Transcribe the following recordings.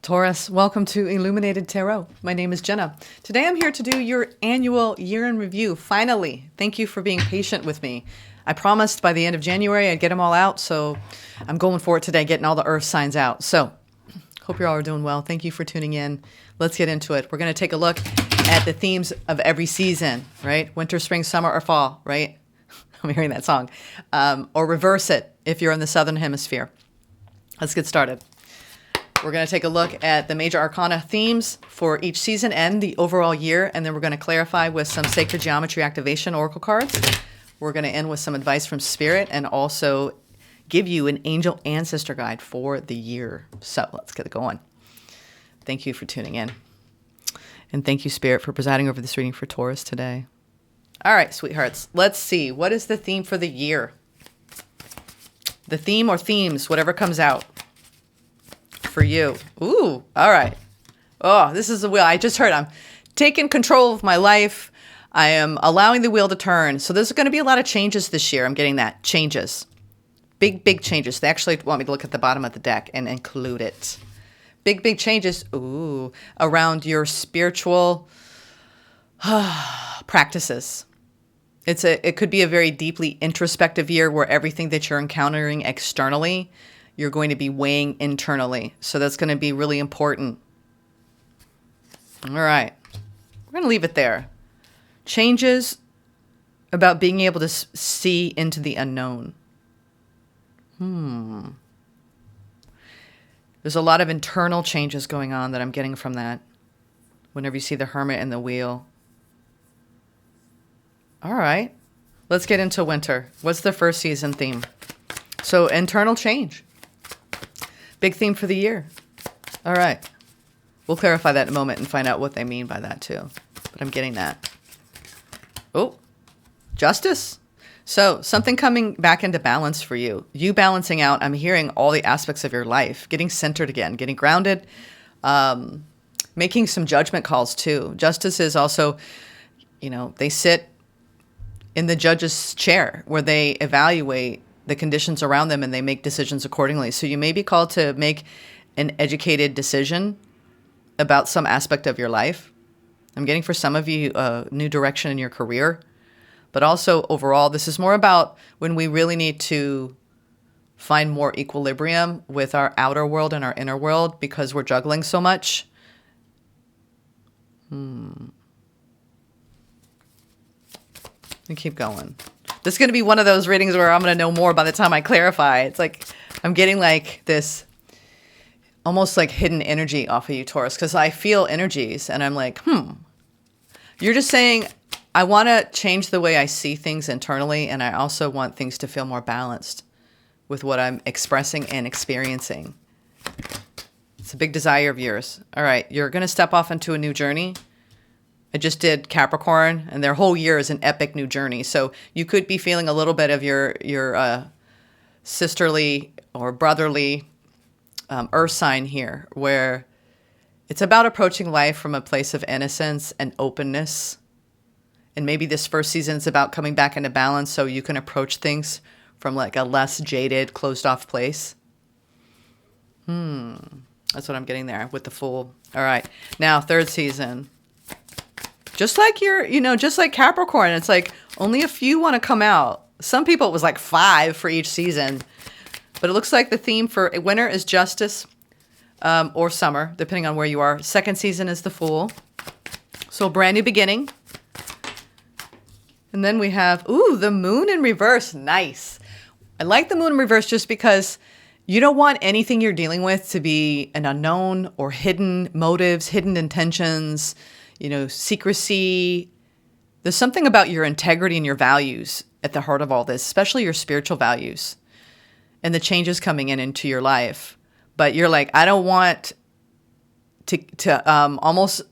Taurus, welcome to Illuminated Tarot. My name is Jenna. Today I'm here to do your annual year in review. Finally, thank you for being patient with me. I promised by the end of January I'd get them all out, so I'm going for it today, getting all the earth signs out. So, hope you're all doing well. Thank you for tuning in. Let's get into it. We're going to take a look at the themes of every season, right? Winter, spring, summer, or fall, right? I'm hearing that song. Or reverse it if you're in the Southern Hemisphere. Let's get started. We're going to take a look at the major arcana themes for each season and the overall year, and then we're going to clarify with some sacred geometry activation oracle cards. We're going to end with some advice from Spirit and also give you an angel ancestor guide for the year. So let's get it going. Thank you for tuning in. And thank you, Spirit, for presiding over this reading for Taurus today. All right, sweethearts, let's see. What is the theme for the year? The theme or themes, whatever comes out for you. Ooh, all right. Oh, this is the wheel. I just heard I'm taking control of my life. I am allowing the wheel to turn. So there's going to be a lot of changes this year. I'm getting that. Changes. Big changes. They actually want me to look at the bottom of the deck and include it. Big changes. Ooh, around your spiritual practices. It could be a very deeply introspective year where everything that you're encountering externally, you're going to be weighing internally. So that's going to be really important. All right. We're going to leave it there. Changes about being able to see into the unknown. There's a lot of internal changes going on that I'm getting from that. Whenever you see the Hermit and the Wheel. All right. Let's get into winter. What's the first season theme? So internal change. Big theme for the year. All right. We'll clarify that in a moment and find out what they mean by that too. But I'm getting that. Oh, justice. So something coming back into balance for you. You balancing out. I'm hearing all the aspects of your life. Getting centered again. Getting grounded. Making some judgment calls too. Justice is also, they sit in the judge's chair where they evaluate the conditions around them and they make decisions accordingly. So you may be called to make an educated decision about some aspect of your life. I'm getting for some of you a new direction in your career, but also overall, this is more about when we really need to find more equilibrium with our outer world and our inner world because we're juggling so much. And keep going. This is going to be one of those readings where I'm going to know more by the time I clarify. It's like I'm getting like this almost like hidden energy off of you, Taurus, because I feel energies and I'm like, You're just saying, I want to change the way I see things internally, and I also want things to feel more balanced with what I'm expressing and experiencing. It's a big desire of yours. All right, you're going to step off into a new journey. I just did Capricorn, and their whole year is an epic new journey. So you could be feeling a little bit of your sisterly or brotherly earth sign here, where it's about approaching life from a place of innocence and openness. And maybe this first season is about coming back into balance so you can approach things from like a less jaded, closed-off place. That's what I'm getting there with the Fool. All right. Now, third season. Just like just like Capricorn, it's like only a few want to come out. Some people, it was like 5 for each season. But it looks like the theme for winter is justice or summer, depending on where you are. Second season is the Fool. So a brand new beginning. And then we have, the moon in reverse. Nice. I like the moon in reverse just because you don't want anything you're dealing with to be an unknown or hidden motives, hidden intentions, secrecy. There's something about your integrity and your values at the heart of all this, especially your spiritual values and the changes coming into your life. But you're like, I don't want to almost,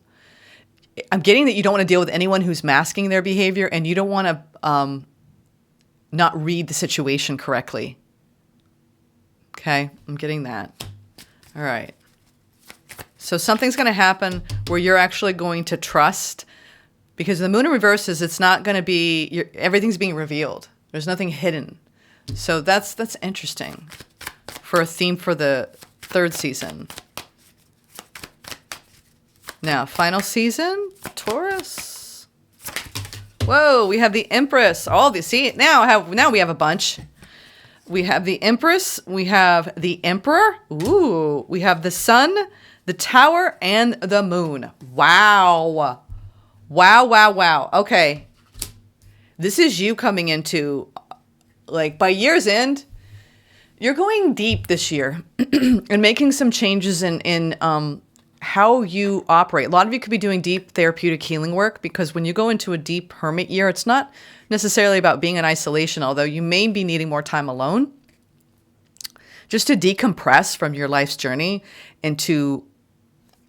I'm getting that you don't want to deal with anyone who's masking their behavior, and you don't want to not read the situation correctly. Okay, I'm getting that. All right. So something's going to happen where you're actually going to trust, because the moon in reverse is, it's not going to be, everything's being revealed. There's nothing hidden. So that's interesting for a theme for the third season. Now, final season, Taurus. Whoa, we have the Empress. All these. See, now we have a bunch. We have the Empress. We have the Emperor. Ooh, we have the Sun, the Tower, and the Moon. Wow. Wow, wow, wow. Okay. This is you coming into, like, by year's end, you're going deep this year and making some changes in how you operate. A lot of you could be doing deep therapeutic healing work, because when you go into a deep hermit year, it's not necessarily about being in isolation, although you may be needing more time alone, just to decompress from your life's journey and to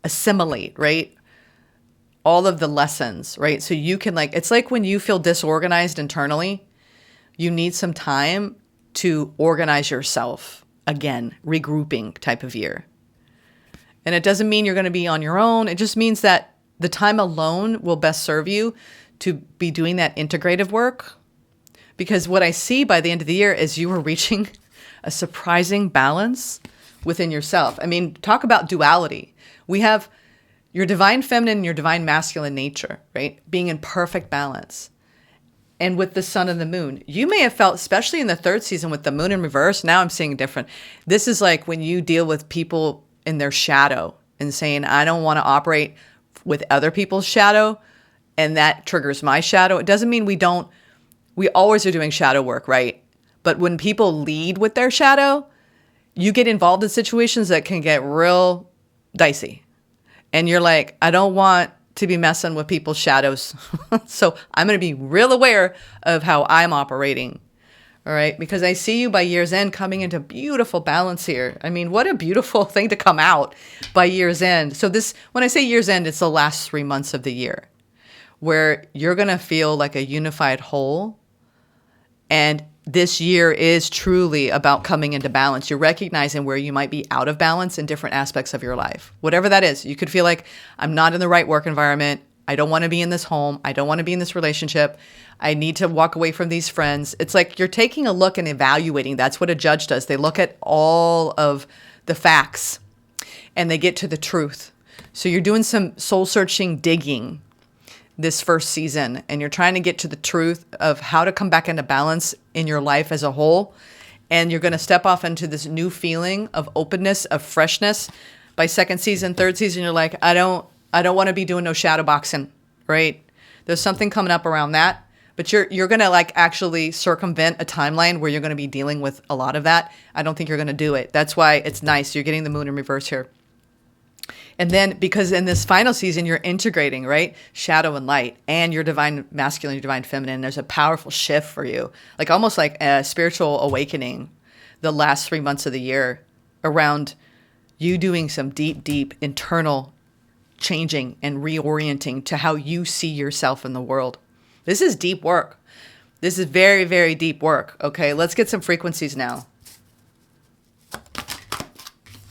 assimilate, right? All of the lessons, right? So you can, like, it's like when you feel disorganized internally, you need some time to organize yourself again, regrouping type of year. And it doesn't mean you're going to be on your own. It just means that the time alone will best serve you to be doing that integrative work. Because what I see by the end of the year is you are reaching a surprising balance within yourself. I mean, talk about duality. We have your divine feminine and your divine masculine nature, right? Being in perfect balance. And with the sun and the moon, you may have felt, especially in the third season with the moon in reverse, now I'm seeing different. This is like when you deal with people in their shadow and saying, I don't want to operate with other people's shadow, and that triggers my shadow. It doesn't mean we always are doing shadow work, right? But when people lead with their shadow, you get involved in situations that can get real dicey. And you're like, I don't want to be messing with people's shadows. So I'm going to be real aware of how I'm operating. All right. Because I see you by year's end coming into beautiful balance here. I mean, what a beautiful thing to come out by year's end. So this, when I say year's end, it's the last 3 months of the year where you're going to feel like a unified whole. And this year is truly about coming into balance. You're recognizing where you might be out of balance in different aspects of your life. Whatever that is, you could feel like, I'm not in the right work environment. I don't want to be in this home. I don't want to be in this relationship. I need to walk away from these friends. It's like you're taking a look and evaluating. That's what a judge does. They look at all of the facts and they get to the truth. So you're doing some soul-searching digging this first season, and you're trying to get to the truth of how to come back into balance in your life as a whole. And you're going to step off into this new feeling of openness, of freshness. By second season, third season, you're like, I don't want to be doing no shadow boxing, right? There's something coming up around that, but you're going to like actually circumvent a timeline where you're going to be dealing with a lot of that. I don't think you're going to do it. That's why it's nice. You're getting the moon in reverse here. And then because in this final season, you're integrating, right? Shadow and light, and your divine masculine, your divine feminine. There's a powerful shift for you, like almost like a spiritual awakening the last 3 months of the year around you doing some deep, deep internal changing and reorienting to how you see yourself in the world. This is deep work. This is very, very deep work. Okay, let's get some frequencies now.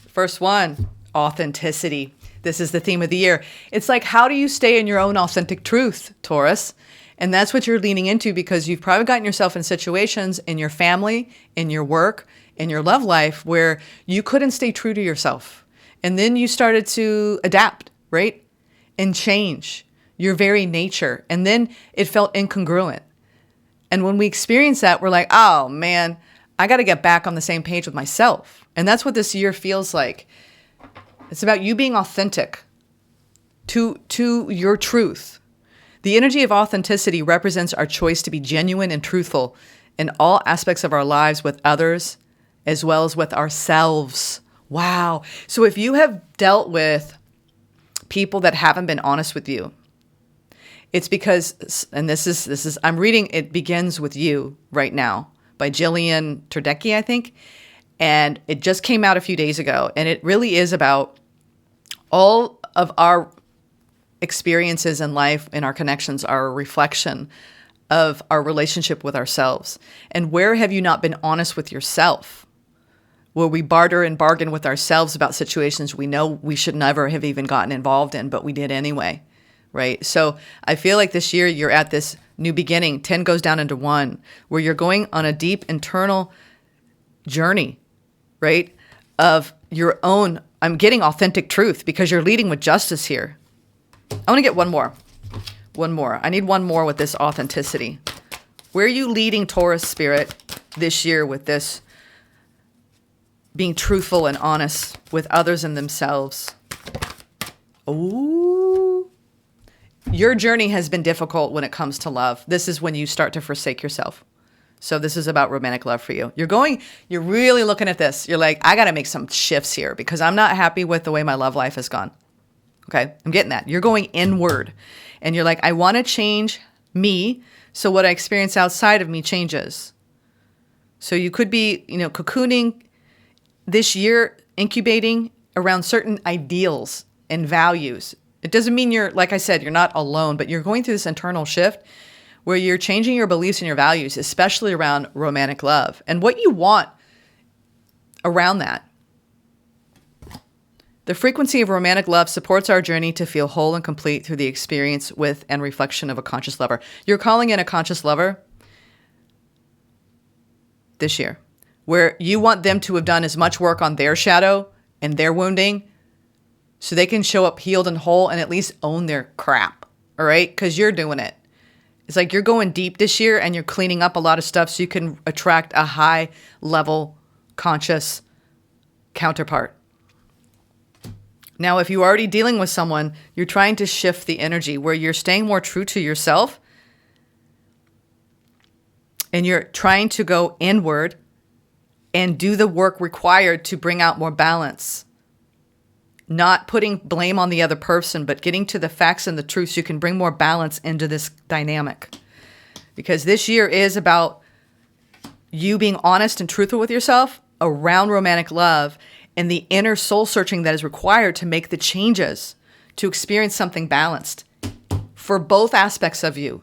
First one, authenticity. This is the theme of the year. It's like, how do you stay in your own authentic truth, Taurus? And that's what you're leaning into, because you've probably gotten yourself in situations in your family, in your work, in your love life where you couldn't stay true to yourself. And then you started to adapt, right? And change your very nature. And then it felt incongruent. And when we experience that, we're like, oh man, I got to get back on the same page with myself. And that's what this year feels like. It's about you being authentic to your truth. The energy of authenticity represents our choice to be genuine and truthful in all aspects of our lives with others, as well as with ourselves. Wow. So if you have dealt with people that haven't been honest with you, it's because, and this is, I'm reading It Begins With You right now by Jillian Turdecki, I think. And it just came out a few days ago. And it really is about all of our experiences in life and our connections are a reflection of our relationship with ourselves. And where have you not been honest with yourself? Where we barter and bargain with ourselves about situations we know we should never have even gotten involved in, but we did anyway, right? So I feel like this year you're at this new beginning. 10 goes down into 1, where you're going on a deep internal journey, right? Of your own, I'm getting authentic truth, because you're leading with justice here. I want to get one more. One more. I need one more with this authenticity. Where are you leading Taurus spirit this year with this being truthful and honest with others and themselves? Ooh. Your journey has been difficult when it comes to love. This is when you start to forsake yourself. So this is about romantic love for you. You're really looking at this. You're like, I got to make some shifts here because I'm not happy with the way my love life has gone. Okay, I'm getting that. You're going inward and you're like, I want to change me so what I experience outside of me changes. So you could be, cocooning this year, incubating around certain ideals and values. It doesn't mean like I said, you're not alone, but you're going through this internal shift where you're changing your beliefs and your values, especially around romantic love and what you want around that. The frequency of romantic love supports our journey to feel whole and complete through the experience with and reflection of a conscious lover. You're calling in a conscious lover this year, where you want them to have done as much work on their shadow and their wounding so they can show up healed and whole and at least own their crap, all right? Because you're doing it. It's like you're going deep this year and you're cleaning up a lot of stuff so you can attract a high level conscious counterpart. Now, if you're already dealing with someone, you're trying to shift the energy where you're staying more true to yourself and you're trying to go inward and do the work required to bring out more balance. Not putting blame on the other person, but getting to the facts and the truth so you can bring more balance into this dynamic. Because this year is about you being honest and truthful with yourself around romantic love and the inner soul searching that is required to make the changes to experience something balanced for both aspects of you.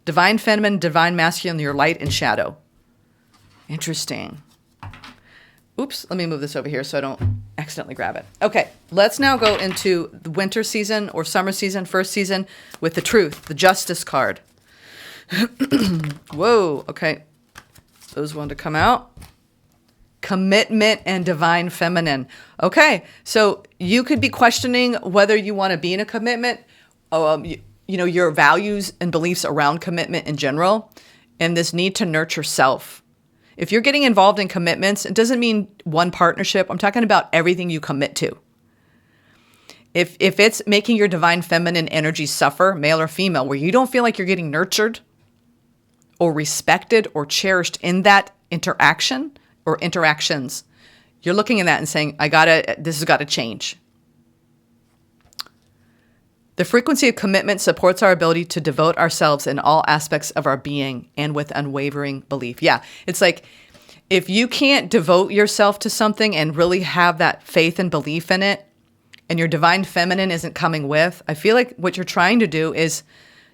Divine feminine, divine masculine, your light and shadow. Interesting. Oops, let me move this over here so I don't accidentally grab it. Okay, let's now go into the winter season or summer season, first season with the truth, the justice card. Whoa, okay. Those want to come out. Commitment and divine feminine. Okay, so you could be questioning whether you want to be in a commitment, your values and beliefs around commitment in general, and this need to nurture self. If you're getting involved in commitments, it doesn't mean one partnership. I'm talking about everything you commit to. If it's making your divine feminine energy suffer, male or female, where you don't feel like you're getting nurtured or respected or cherished in that interaction or interactions, you're looking at that and saying, this has got to change. The frequency of commitment supports our ability to devote ourselves in all aspects of our being and with unwavering belief. Yeah, it's like if you can't devote yourself to something and really have that faith and belief in it, and your divine feminine isn't coming with, I feel like what you're trying to do is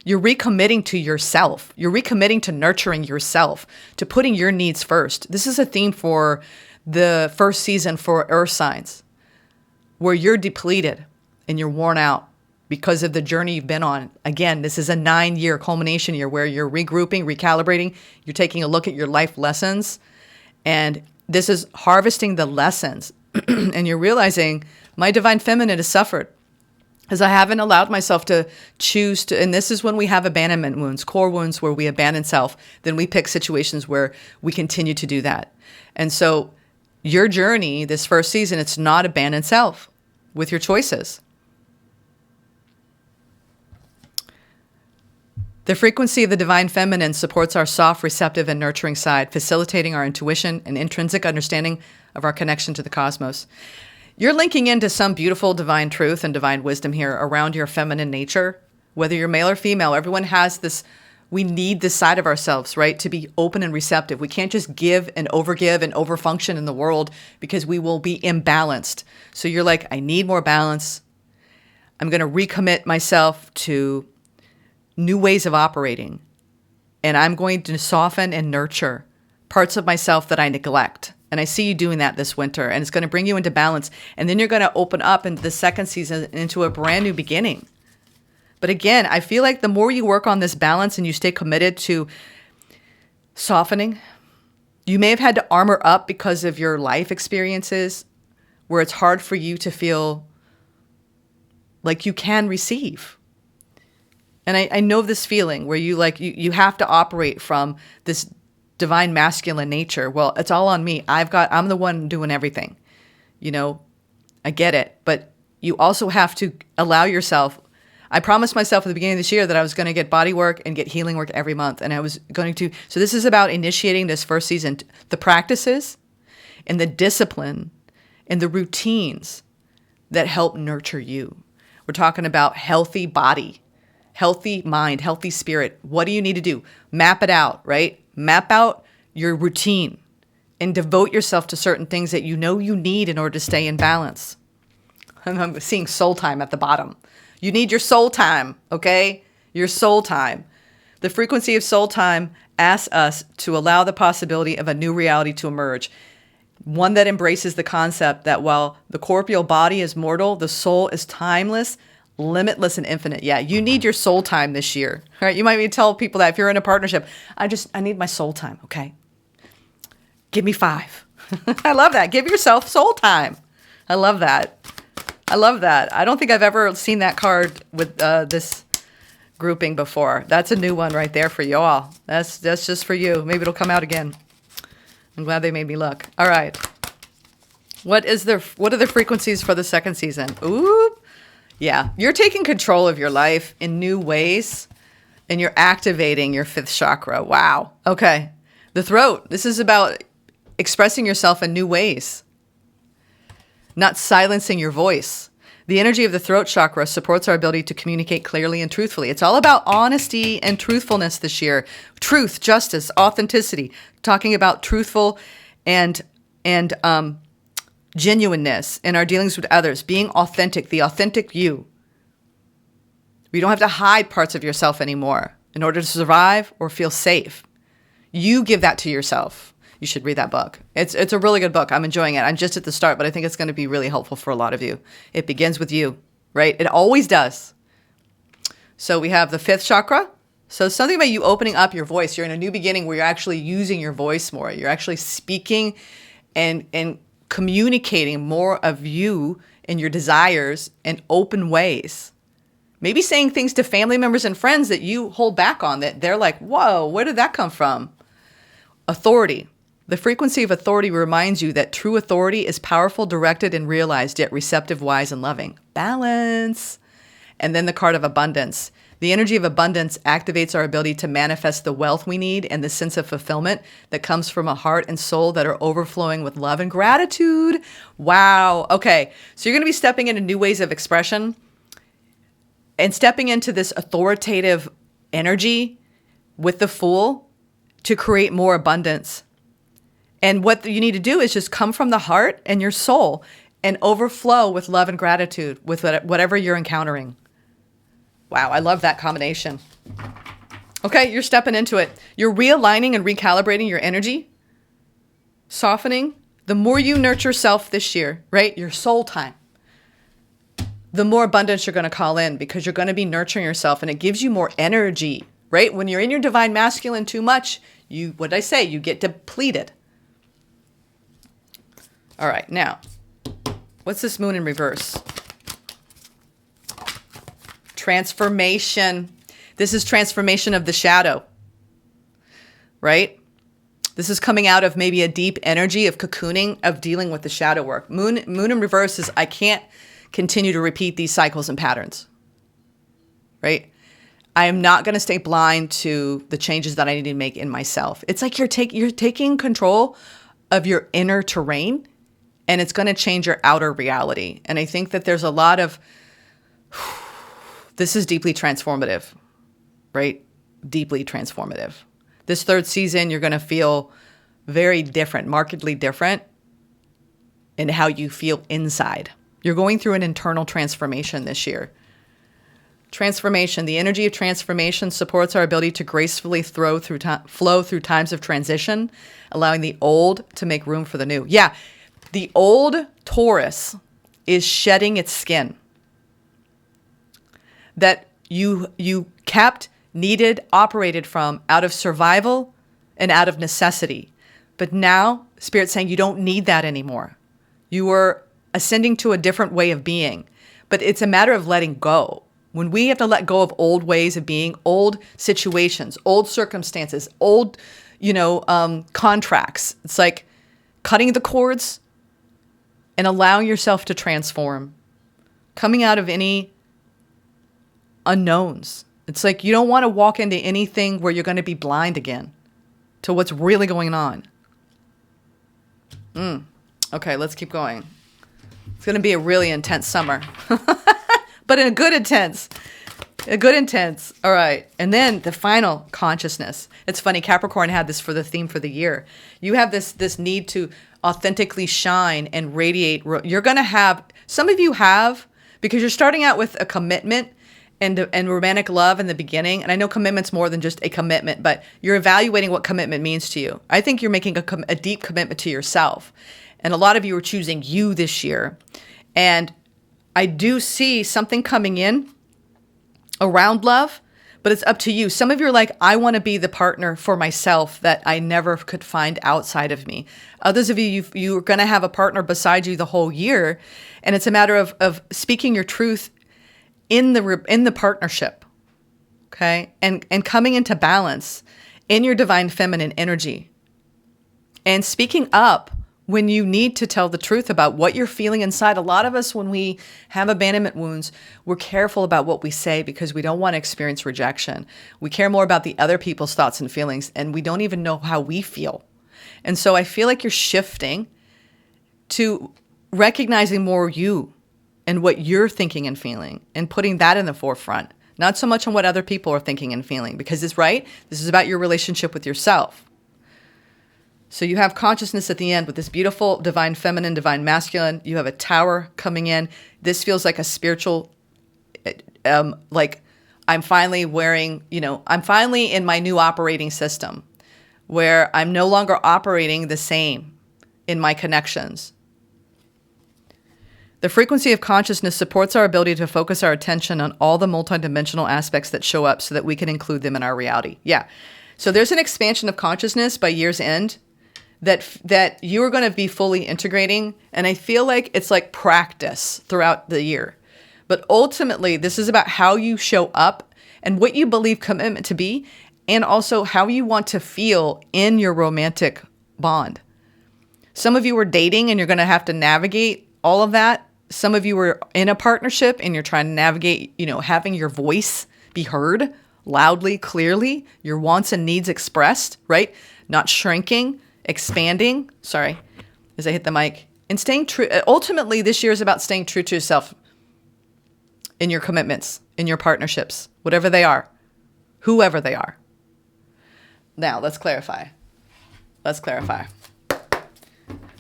you're recommitting to yourself. You're recommitting to nurturing yourself, to putting your needs first. This is a theme for the first season for earth signs, where you're depleted and you're worn out because of the journey you've been on. Again, this is a 9-year culmination year where you're regrouping, recalibrating, you're taking a look at your life lessons, and this is harvesting the lessons. And you're realizing my divine feminine has suffered because I haven't allowed myself to choose to, and this is when we have abandonment wounds, core wounds where we abandon self, then we pick situations where we continue to do that. And so your journey this first season, it's not abandon self with your choices. The frequency of the divine feminine supports our soft, receptive, and nurturing side, facilitating our intuition and intrinsic understanding of our connection to the cosmos. You're linking into some beautiful divine truth and divine wisdom here around your feminine nature. Whether you're male or female, everyone has this, we need this side of ourselves, right? To be open and receptive. We can't just give and overfunction in the world because we will be imbalanced. So you're like, I need more balance. I'm going to recommit myself to new ways of operating. And I'm going to soften and nurture parts of myself that I neglect. And I see you doing that this winter, and it's going to bring you into balance. And then you're going to open up into the second season into a brand new beginning. But again, I feel like the more you work on this balance and you stay committed to softening, you may have had to armor up because of your life experiences where it's hard for you to feel like you can receive. And I know this feeling where you have to operate from this divine masculine nature. Well, it's all on me. I'm the one doing everything. I get it. But you also have to allow yourself. I promised myself at the beginning of this year that I was going to get body work and get healing work every month. And I was going to. So this is about initiating this first season, the practices and the discipline and the routines that help nurture you. We're talking about healthy body, healthy mind, healthy spirit. What do you need to do? Map it out, right? Map out your routine and devote yourself to certain things that you know you need in order to stay in balance. And I'm seeing soul time at the bottom. You need your soul time, okay? Your soul time. The frequency of soul time asks us to allow the possibility of a new reality to emerge. One that embraces the concept that while the corporeal body is mortal, the soul is timeless, limitless, and infinite. Yeah, you need your soul time this year, right? You might tell people that if you're in a partnership, I need my soul time, okay? Give me 5. I love that. Give yourself soul time. I love that. I don't think I've ever seen that card with this grouping before. That's a new one right there for you all. That's just for you. Maybe it'll come out again. I'm glad they made me look. All right. What are the frequencies for the second season? Ooh. Yeah. You're taking control of your life in new ways, and you're activating your 5th chakra. Wow. Okay. The throat. This is about expressing yourself in new ways, not silencing your voice. The energy of the throat chakra supports our ability to communicate clearly and truthfully. It's all about honesty and truthfulness this year. Truth, justice, authenticity. Talking about truthful and genuineness in our dealings with others. Being authentic, the authentic you. You don't have to hide parts of yourself anymore in order to survive or feel safe. You give that to yourself. You should read that book. It's a really good book. I'm enjoying it. I'm just at the start, but I think it's going to be really helpful for a lot of you. It begins with you, right? It always does. So we have the 5th chakra. So something about you opening up your voice. You're in a new beginning where you're actually using your voice more. You're actually speaking and communicating more of you and your desires in open ways. Maybe saying things to family members and friends that you hold back on that they're like, whoa, where did that come from? Authority. The frequency of authority reminds you that true authority is powerful, directed, and realized, yet receptive, wise, and loving. Balance. And then the card of abundance. The energy of abundance activates our ability to manifest the wealth we need and the sense of fulfillment that comes from a heart and soul that are overflowing with love and gratitude. Wow. Okay. So you're going to be stepping into new ways of expression and stepping into this authoritative energy with the Fool to create more abundance. And what you need to do is just come from the heart and your soul and overflow with love and gratitude with whatever you're encountering. Wow, I love that combination. Okay, you're stepping into it. You're realigning and recalibrating your energy, softening. The more you nurture self this year, right, your soul time, the more abundance you're going to call in because you're going to be nurturing yourself and it gives you more energy, right? When you're in your divine masculine too much, what did I say? You get depleted. All right, now, what's this moon in reverse? Transformation. This is transformation of the shadow, right? This is coming out of maybe a deep energy of cocooning, of dealing with the shadow work. Moon in reverse is I can't continue to repeat these cycles and patterns, right? I am not going to stay blind to the changes that I need to make in myself. It's like you're taking control of your inner terrain, and it's going to change your outer reality. And I think that there's a lot of, this is deeply transformative, right? Deeply transformative. This 3rd season, you're going to feel very different, markedly different in how you feel inside. You're going through an internal transformation this year. Transformation, the energy of transformation supports our ability to gracefully flow through times of transition, allowing the old to make room for the new. Yeah, the old Taurus is shedding its skin that you kept, needed, operated from out of survival and out of necessity. But now, Spirit's saying you don't need that anymore. You are ascending to a different way of being. But it's a matter of letting go. When we have to let go of old ways of being, old situations, old circumstances, old, contracts. It's like cutting the cords and allowing yourself to transform, coming out of any unknowns. It's like you don't want to walk into anything where you're going to be blind again to what's really going on. Okay, let's keep going. It's going to be a really intense summer, but in a good intense. All right. And then the final consciousness. It's funny. Capricorn had this for the theme for the year. You have this need to authentically shine and radiate. You're going to have, some of you have, because you're starting out with a commitment and romantic love in the beginning. And I know commitment's more than just a commitment, but you're evaluating what commitment means to you. I think you're making a deep commitment to yourself. And a lot of you are choosing you this year. And I do see something coming in around love, but it's up to you. Some of you are like, I want to be the partner for myself that I never could find outside of me. Others of you're going to have a partner beside you the whole year. And it's a matter of speaking your truth in the partnership. Okay. And coming into balance in your divine feminine energy and speaking up when you need to tell the truth about what you're feeling inside. A lot of us, when we have abandonment wounds, we're careful about what we say because we don't want to experience rejection. We care more about the other people's thoughts and feelings, and we don't even know how we feel. And so I feel like you're shifting to recognizing more you and what you're thinking and feeling and putting that in the forefront, not so much on what other people are thinking and feeling, because it's right. This is about your relationship with yourself. So you have consciousness at the end with this beautiful divine feminine, divine masculine. You have a tower coming in. This feels like a spiritual, like I'm finally I'm finally in my new operating system where I'm no longer operating the same in my connections. The frequency of consciousness supports our ability to focus our attention on all the multidimensional aspects that show up so that we can include them in our reality. Yeah. So there's an expansion of consciousness by year's end that you're going to be fully integrating. And I feel like it's like practice throughout the year. But ultimately, this is about how you show up and what you believe commitment to be, and also how you want to feel in your romantic bond. Some of you are dating and you're going to have to navigate all of that. Some of you are in a partnership and you're trying to navigate, having your voice be heard loudly, clearly, your wants and needs expressed, right? Not shrinking, expanding, sorry, as I hit the mic, and staying true. Ultimately, this year is about staying true to yourself in your commitments, in your partnerships, whatever they are, whoever they are. Now, let's clarify. Let's clarify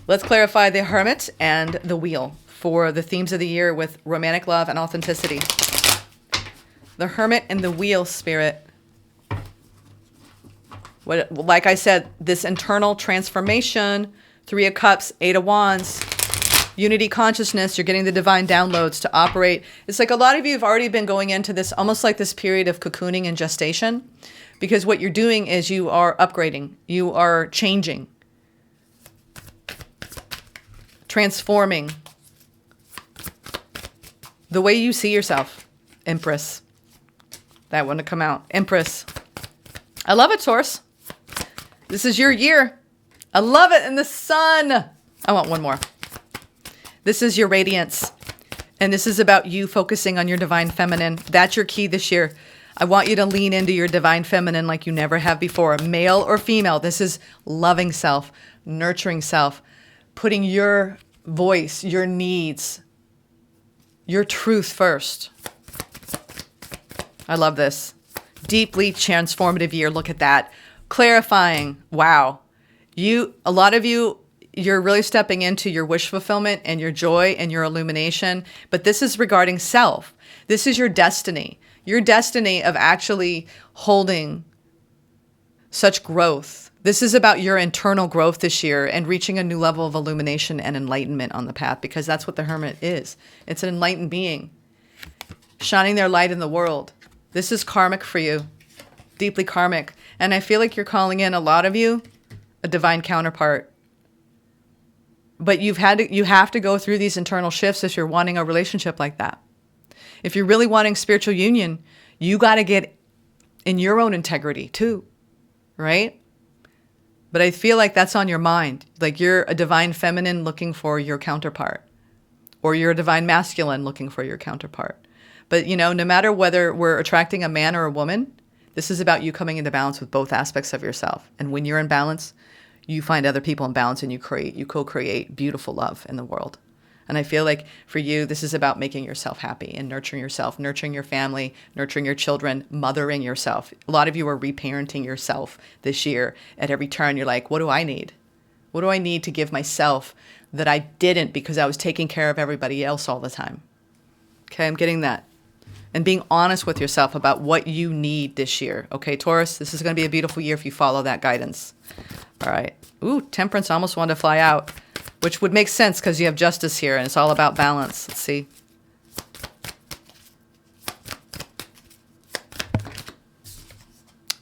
the Hermit and the Wheel for the themes of the year with romantic love and authenticity. The Hermit and the Wheel, Spirit. Like I said, this internal transformation, 3 of Cups, 8 of Wands, unity consciousness, you're getting the divine downloads to operate. It's like a lot of you have already been going into this, almost like this period of cocooning and gestation, because what you're doing is you are upgrading, you are changing, transforming the way you see yourself. Empress. That one to come out. Empress. I love it, Taurus. This is your year. I love it. And the sun. I want one more. This is your radiance. And this is about you focusing on your divine feminine. That's your key this year. I want you to lean into your divine feminine like you never have before. Male or female. This is loving self, nurturing self, putting your voice, your needs, your truth first. I love this. Deeply transformative year. Look at that. Clarifying. Wow. A lot of you, you're really stepping into your wish fulfillment and your joy and your illumination. But this is regarding self. This is your destiny. Your destiny of actually holding such growth. This is about your internal growth this year and reaching a new level of illumination and enlightenment on the path, because that's what the Hermit is. It's an enlightened being shining their light in the world. This is karmic for you, deeply karmic. And I feel like you're calling in, a lot of you, a divine counterpart. But you have to go through these internal shifts if you're wanting a relationship like that. If you're really wanting spiritual union, you got to get in your own integrity too, right? But I feel like that's on your mind. Like you're a divine feminine looking for your counterpart, or you're a divine masculine looking for your counterpart. But, you know, no matter whether we're attracting a man or a woman, this is about you coming into balance with both aspects of yourself. And when you're in balance, you find other people in balance and you co-create beautiful love in the world. And I feel like for you, this is about making yourself happy and nurturing yourself, nurturing your family, nurturing your children, mothering yourself. A lot of you are reparenting yourself this year. At every turn, you're like, what do I need? What do I need to give myself that I didn't because I was taking care of everybody else all the time? Okay, I'm getting that. And being honest with yourself about what you need this year. Okay, Taurus, this is going to be a beautiful year if you follow that guidance. All right. Ooh, Temperance almost wanted to fly out, which would make sense because you have Justice here and it's all about balance. Let's see.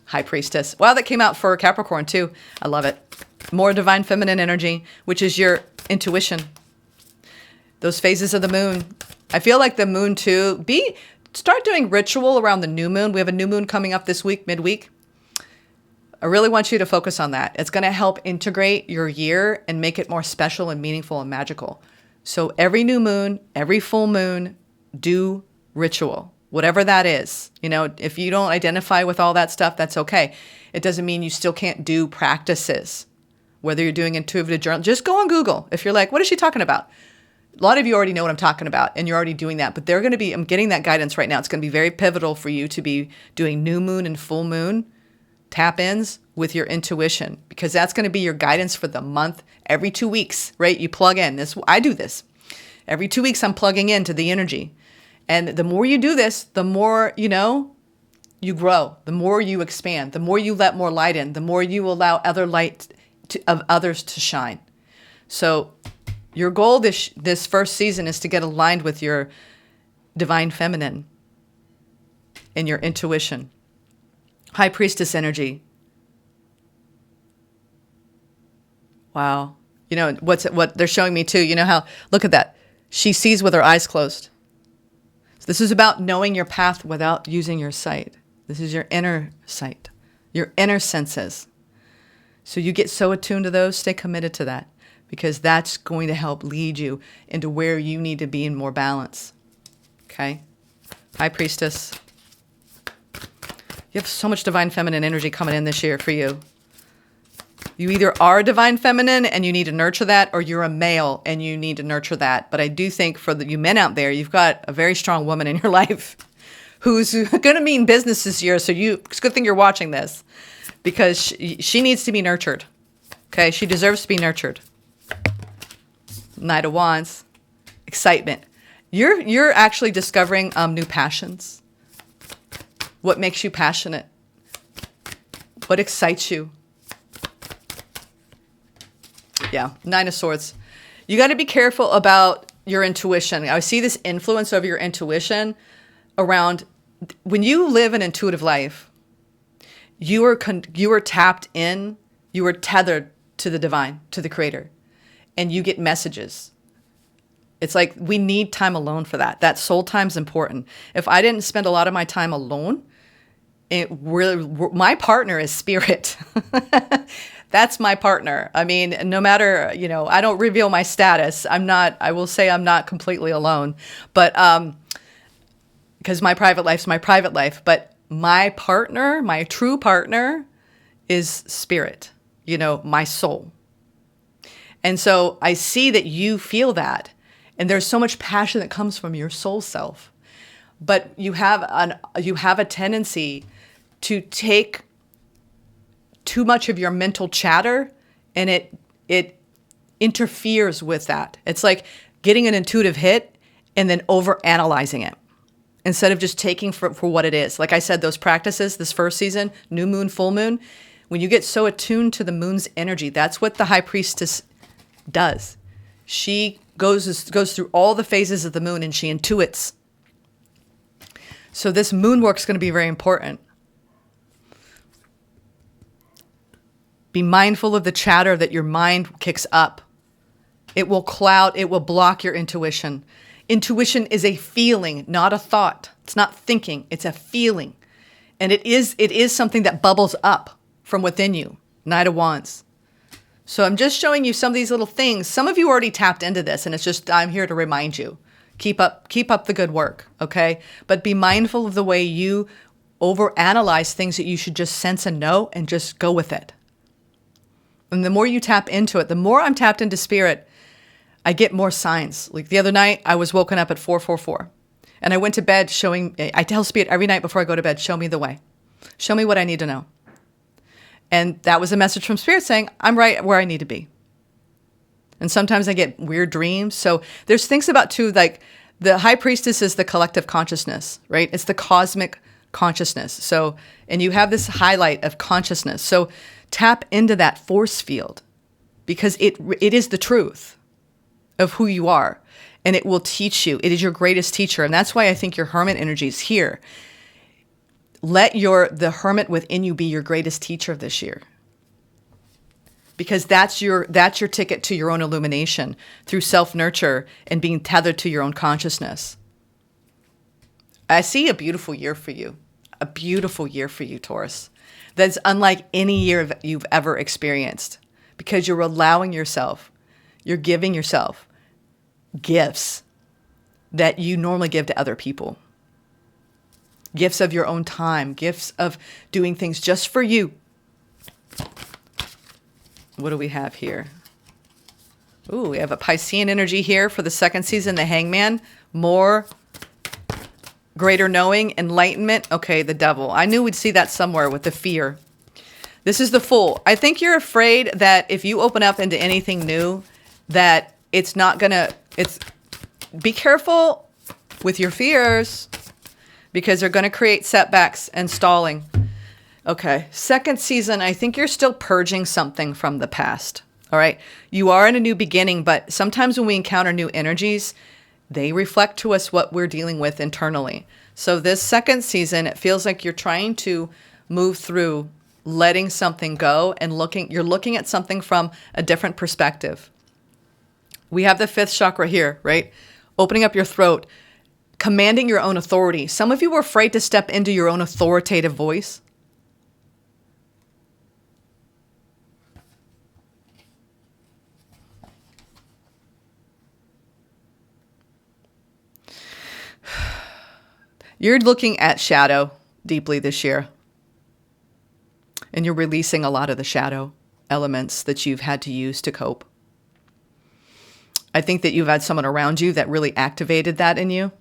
High Priestess. Wow, that came out for Capricorn too. I love it. More divine feminine energy, which is your intuition. Those phases of the moon. I feel like the moon too. Start doing ritual around the new moon. We have a new moon coming up this week, midweek. I really want you to focus on that. It's going to help integrate your year and make it more special and meaningful and magical. So every new moon, every full moon, do ritual, whatever that is. You know, if you don't identify with all that stuff, that's okay. It doesn't mean you still can't do practices. Whether you're doing intuitive journal, just go on Google. If you're like, what is she talking about? A lot of you already know what I'm talking about and you're already doing that, but I'm getting that guidance right now. It's going to be very pivotal for you to be doing new moon and full moon tap-ins with your intuition, because that's going to be your guidance for the month. Every 2 weeks, right? You plug in this. I do this every 2 weeks. I'm plugging into the energy. And the more you do this, the more, you you grow, the more you expand, the more you let more light in, the more you allow other light of others to shine. So your goal this first season is to get aligned with your divine feminine and your intuition. High Priestess energy. Wow. You know, what they're showing me too, you know how, look at that. She sees with her eyes closed. So this is about knowing your path without using your sight. This is your inner sight, your inner senses. So you get so attuned to those, stay committed to that, because that's going to help lead you into where you need to be in more balance. Okay? High Priestess. You have so much divine feminine energy coming in this year for you. You either are a divine feminine and you need to nurture that, or you're a male and you need to nurture that. But I do think for you men out there, you've got a very strong woman in your life who's going to mean business this year. So it's a good thing you're watching this, because she needs to be nurtured. Okay, she deserves to be nurtured. Knight of Wands, excitement. You're actually discovering new passions. What makes you passionate? What excites you? Yeah, Nine of Swords. You got to be careful about your intuition. I see this influence of your intuition around when you live an intuitive life. You are tapped in. You are tethered to the divine, to the creator, and you get messages. It's like we need time alone for that. That soul time's important. If I didn't spend a lot of my time alone, my partner is spirit. That's my partner. I mean, no matter, I don't reveal my status. I will say I'm not completely alone, but, because my private life's my private life, but my partner, my true partner is spirit, my soul. And so I see that you feel that, and there's so much passion that comes from your soul self, but you have a tendency to take too much of your mental chatter, and it interferes with that. It's like getting an intuitive hit and then over analyzing it instead of just taking for what it is. Like I said, those practices this first season, new moon, full moon, when you get so attuned to the moon's energy, that's what the High Priestess does. She goes through all the phases of the moon and she intuits. So this moon work's going to be very important. Be mindful of the chatter that your mind kicks up. It will block your intuition. Intuition is a feeling, not a thought. It's not thinking, it's a feeling. And it is something that bubbles up from within you. Knight of Wands. So I'm just showing you some of these little things. Some of you already tapped into this, and it's just, I'm here to remind you. Keep up the good work, okay? But be mindful of the way you overanalyze things that you should just sense and know and just go with it. And the more you tap into it, the more I'm tapped into spirit, I get more signs. Like the other night, I was woken up at 4:44. And I went to bed I tell spirit every night before I go to bed, show me the way. Show me what I need to know. And that was a message from spirit saying, I'm right where I need to be. And sometimes I get weird dreams. So there's things about too, like the high priestess is the collective consciousness, right? It's the cosmic consciousness. So, and you have this highlight of consciousness. So tap into that force field because it is the truth of who you are. And it will teach you. It is your greatest teacher. And that's why I think your hermit energy is here. Let the hermit within you be your greatest teacher this year. Because that's your ticket to your own illumination through self-nurture and being tethered to your own consciousness. I see a beautiful year for you. A beautiful year for you, Taurus. That's unlike any year you've ever experienced. Because you're allowing yourself, you're giving yourself gifts that you normally give to other people. Gifts of your own time, gifts of doing things just for you. What do we have here? Ooh, we have a Piscean energy here for the second season, the Hangman. More greater knowing, enlightenment. Okay, the Devil. I knew we'd see that somewhere with the fear. This is the Fool. I think you're afraid that if you open up into anything new, that it's not gonna, be careful with your fears because they're gonna create setbacks and stalling. Okay, second season, I think you're still purging something from the past, all right? You are in a new beginning, but sometimes when we encounter new energies, they reflect to us what we're dealing with internally. So this second season, it feels like you're trying to move through letting something go and you're looking at something from a different perspective. We have the fifth chakra here, right? Opening up your throat, commanding your own authority. Some of you were afraid to step into your own authoritative voice. You're looking at shadow deeply this year. And you're releasing a lot of the shadow elements that you've had to use to cope. I think that you've had someone around you that really activated that in you.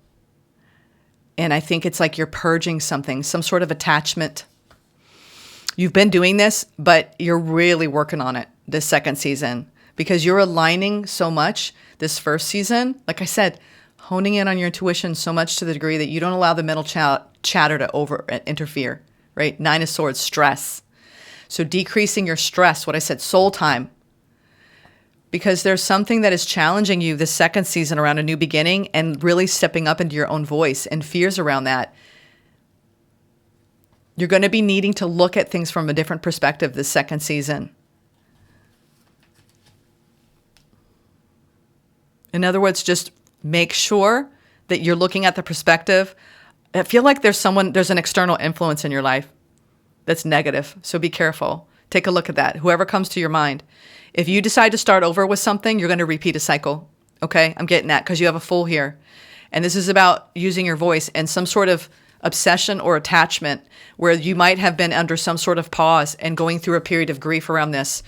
And I think it's like you're purging something, some sort of attachment. You've been doing this, but you're really working on it this second season because you're aligning so much this first season. Like I said, honing in on your intuition so much to the degree that you don't allow the mental chatter to interfere, right? Nine of Swords, stress. So decreasing your stress, what I said, soul time. Because there's something that is challenging you this second season around a new beginning and really stepping up into your own voice and fears around that. You're going to be needing to look at things from a different perspective this second season. In other words, just make sure that you're looking at the perspective. I feel like there's an external influence in your life that's negative. So be careful. Take a look at that. Whoever comes to your mind. If you decide to start over with something, you're going to repeat a cycle. Okay? I'm getting that because you have a Fool here. And this is about using your voice and some sort of obsession or attachment where you might have been under some sort of pause and going through a period of grief around this.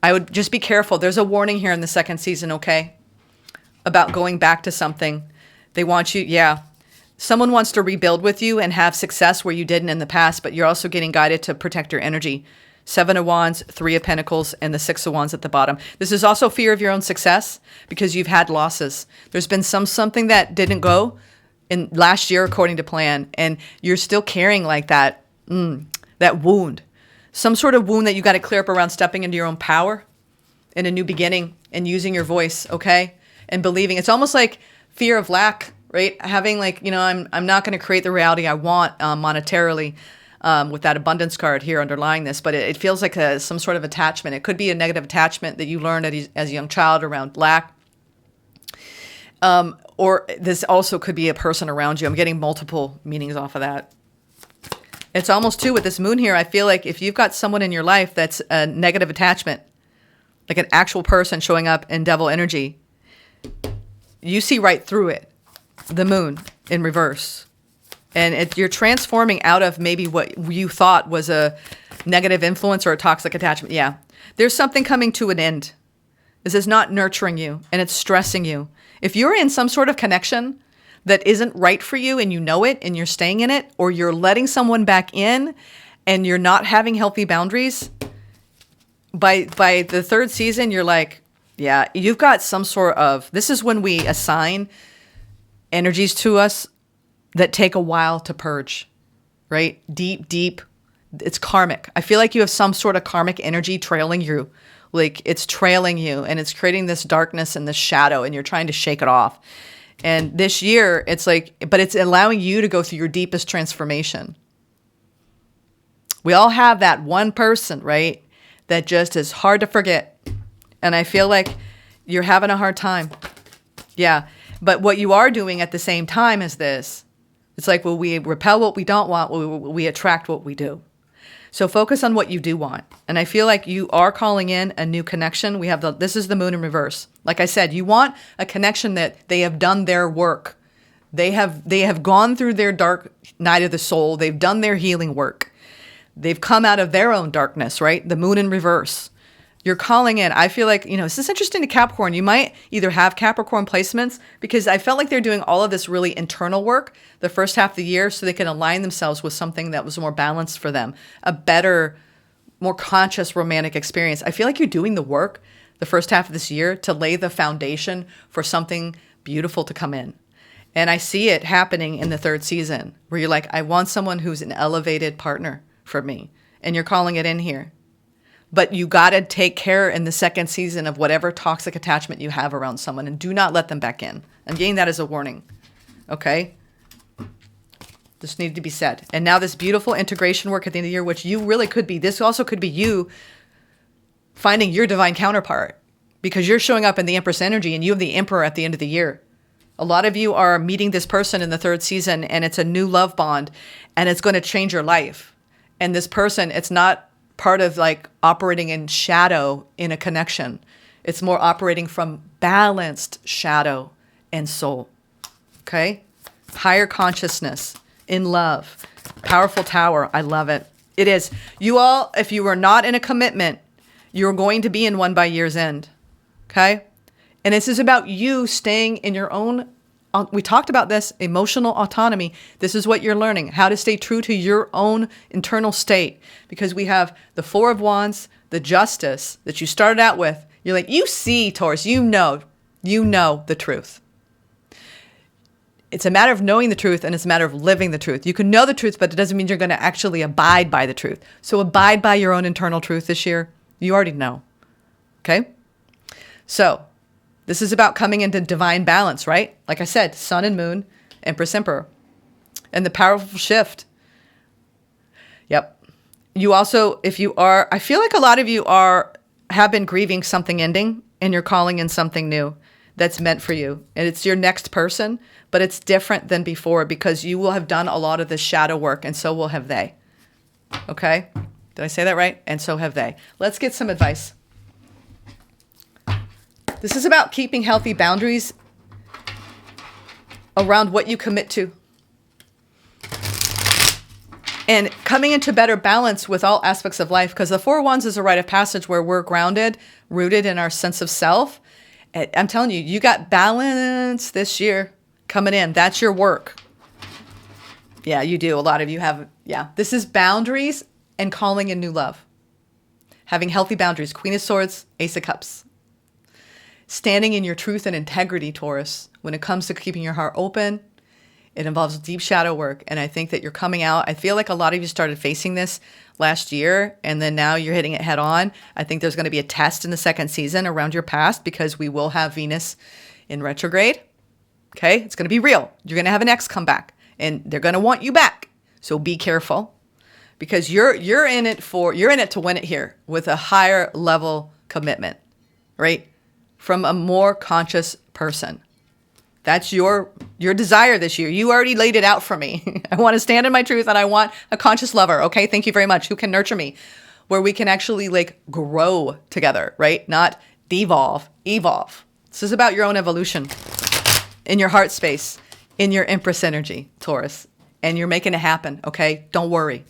I would just be careful. There's a warning here in the second season, okay? About going back to something. They want you, someone wants to rebuild with you and have success where you didn't in the past, but you're also getting guided to protect your energy. 7 of Wands, 3 of Pentacles, and the 6 of Wands at the bottom. This is also fear of your own success because you've had losses. There's been something that didn't go in last year according to plan, and you're still carrying like that wound. Some sort of wound that you got to clear up around stepping into your own power in a new beginning and using your voice, okay? And believing. It's almost like fear of lack, right? Having like, I'm not going to create the reality I want monetarily with that abundance card here underlying this, but it feels like some sort of attachment. It could be a negative attachment that you learned as a young child around lack. Or this also could be a person around you. I'm getting multiple meanings off of that. It's almost too with this moon here. I feel like if you've got someone in your life that's a negative attachment, like an actual person showing up in devil energy, you see right through it. The moon in reverse. And you're transforming out of maybe what you thought was a negative influence or a toxic attachment. Yeah. There's something coming to an end. This is not nurturing you and it's stressing you. If you're in some sort of connection that isn't right for you and you know it and you're staying in it, or you're letting someone back in and you're not having healthy boundaries, by the third season, you're like, yeah, you've got some sort of, this is when we assign energies to us that take a while to purge, right? Deep. It's karmic. I feel like you have some sort of karmic energy trailing you. Like it's trailing you and it's creating this darkness and this shadow and you're trying to shake it off. And this year it's like, but it's allowing you to go through your deepest transformation. We all have that one person, right? That just is hard to forget. And I feel like you're having a hard time. Yeah. But what you are doing at the same time is this. It's like, well, we repel what we don't want. We attract what we do. So focus on what you do want. And I feel like you are calling in a new connection. We have this is the moon in reverse. Like I said, you want a connection that they have done their work. They have gone through their dark night of the soul. They've done their healing work. They've come out of their own darkness, right? The moon in reverse. You're calling in. I feel like, this is interesting to Capricorn. You might either have Capricorn placements because I felt like they're doing all of this really internal work the first half of the year so they can align themselves with something that was more balanced for them, a better, more conscious romantic experience. I feel like you're doing the work the first half of this year to lay the foundation for something beautiful to come in. And I see it happening in the third season where you're like, I want someone who's an elevated partner for me. And you're calling it in here. But you got to take care in the second season of whatever toxic attachment you have around someone and do not let them back in. I'm getting that as a warning. Okay? This needed to be said. And now this beautiful integration work at the end of the year, which you really could be, this also could be you finding your divine counterpart because you're showing up in the Empress energy and you have the Emperor at the end of the year. A lot of you are meeting this person in the third season and it's a new love bond and it's going to change your life. And this person, it's not part of like operating in shadow in a connection. It's more operating from balanced shadow and soul. Okay? Higher consciousness in love. Powerful tower. I love it. It is. You all, if you are not in a commitment, you're going to be in one by year's end. Okay? And this is about you staying in your own, we talked about this, emotional autonomy. This is what you're learning, how to stay true to your own internal state. Because we have the Four of Wands, the Justice that you started out with. You're like, you see, Taurus, you know the truth. It's a matter of knowing the truth and it's a matter of living the truth. You can know the truth, but it doesn't mean you're going to actually abide by the truth. So abide by your own internal truth this year. You already know. Okay? So this is about coming into divine balance, right? Like I said, sun and moon, Empress, Emperor. And the powerful shift. Yep. You also, if you are, I feel like a lot of you have been grieving something ending and you're calling in something new that's meant for you. And it's your next person, but it's different than before because you will have done a lot of the shadow work and so will have they. Okay? Did I say that right? And so have they. Let's get some advice. This is about keeping healthy boundaries around what you commit to. And coming into better balance with all aspects of life, because the Four of Wands is a rite of passage where we're grounded, rooted in our sense of self. And I'm telling you, you got balance this year coming in. That's your work. Yeah, you do. A lot of you have. Yeah, this is boundaries and calling in new love. Having healthy boundaries. Queen of Swords, Ace of Cups. Standing in your truth and integrity, Taurus. When it comes to keeping your heart open, it involves deep shadow work. And I think that you're coming out. I feel like a lot of you started facing this last year, and then now you're hitting it head on. I think there's going to be a test in the second season around your past because we will have Venus in retrograde. Okay? It's going to be real. You're going to have an ex come back, and they're going to want you back. So be careful because you're in it to win it here with a higher level commitment, right? From a more conscious person. That's your desire this year. You already laid it out for me. I want to stand in my truth and I want a conscious lover. Okay, thank you very much. Who can nurture me? Where we can actually like grow together, right? Not devolve, evolve. This is about your own evolution in your heart space, in your Empress energy, Taurus. And you're making it happen, okay? Don't worry.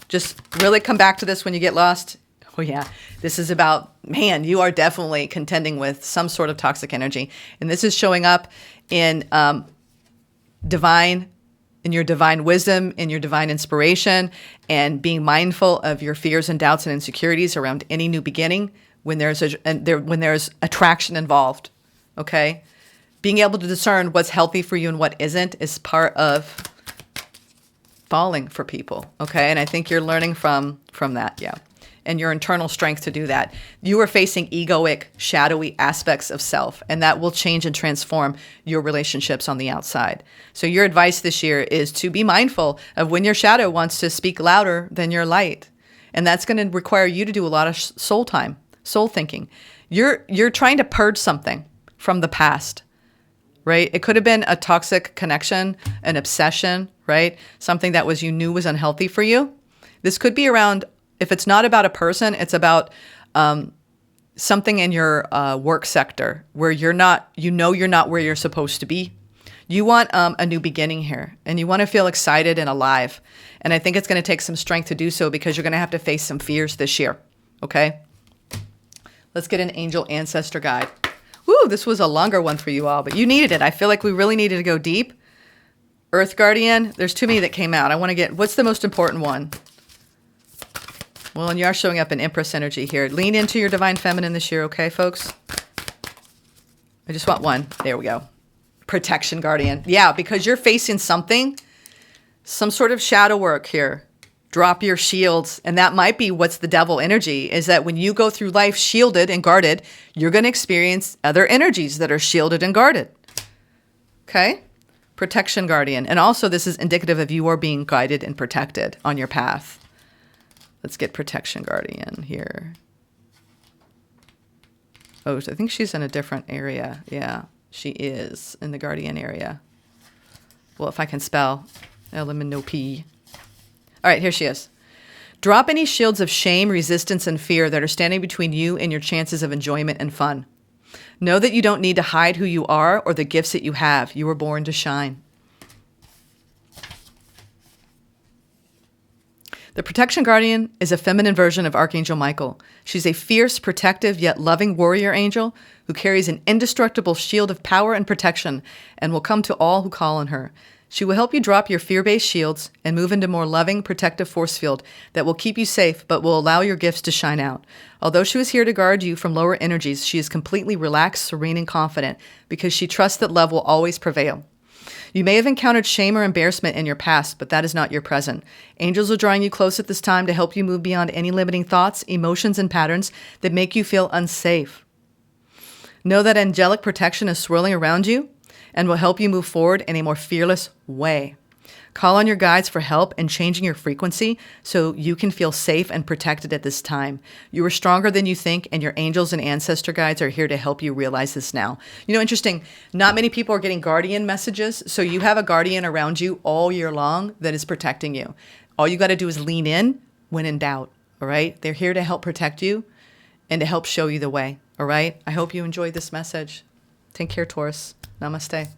Just really come back to this when you get lost. Oh yeah, this is about, man, you are definitely contending with some sort of toxic energy. And this is showing up in your divine wisdom, in your divine inspiration, and being mindful of your fears and doubts and insecurities around any new beginning when there's attraction involved, okay? Being able to discern what's healthy for you and what isn't is part of falling for people, okay? And I think you're learning from that, yeah. And your internal strength to do that. You are facing egoic, shadowy aspects of self, and that will change and transform your relationships on the outside. So your advice this year is to be mindful of when your shadow wants to speak louder than your light. And that's going to require you to do a lot of soul time, soul thinking. You're trying to purge something from the past, right? It could have been a toxic connection, an obsession, right? Something that you knew was unhealthy for you. This could be around, if it's not about a person, it's about something in your work sector where you're not where you're supposed to be. You want a new beginning here, and you want to feel excited and alive. And I think it's going to take some strength to do so because you're going to have to face some fears this year, okay? Let's get an angel ancestor guide. Woo, this was a longer one for you all, but you needed it. I feel like we really needed to go deep. Earth Guardian, there's too many that came out. I want to get, what's the most important one? Well, and you are showing up in Empress energy here. Lean into your divine feminine this year, okay, folks? I just want one. There we go. Protection Guardian. Yeah, because you're facing something, some sort of shadow work here. Drop your shields. And that might be what's the devil energy, is that when you go through life shielded and guarded, you're going to experience other energies that are shielded and guarded. Okay? Protection Guardian. And also this is indicative of you are being guided and protected on your path. Let's get Protection Guardian here. Oh, I think she's in a different area. Yeah, she is in the Guardian area. Well, if I can spell. L-M-N-O-P. All right, here she is. Drop any shields of shame, resistance, and fear that are standing between you and your chances of enjoyment and fun. Know that you don't need to hide who you are or the gifts that you have. You were born to shine. The Protection Guardian is a feminine version of Archangel Michael. She's a fierce, protective, yet loving warrior angel who carries an indestructible shield of power and protection and will come to all who call on her. She will help you drop your fear-based shields and move into more loving, protective force field that will keep you safe but will allow your gifts to shine out. Although she is here to guard you from lower energies, she is completely relaxed, serene, and confident because she trusts that love will always prevail. You may have encountered shame or embarrassment in your past, but that is not your present. Angels are drawing you close at this time to help you move beyond any limiting thoughts, emotions, and patterns that make you feel unsafe. Know that angelic protection is swirling around you and will help you move forward in a more fearless way. Call on your guides for help in changing your frequency so you can feel safe and protected at this time. You are stronger than you think, and your angels and ancestor guides are here to help you realize this now. You know, interesting, not many people are getting guardian messages, so you have a guardian around you all year long that is protecting you. All you got to do is lean in when in doubt, all right? They're here to help protect you and to help show you the way, all right? I hope you enjoyed this message. Take care, Taurus. Namaste.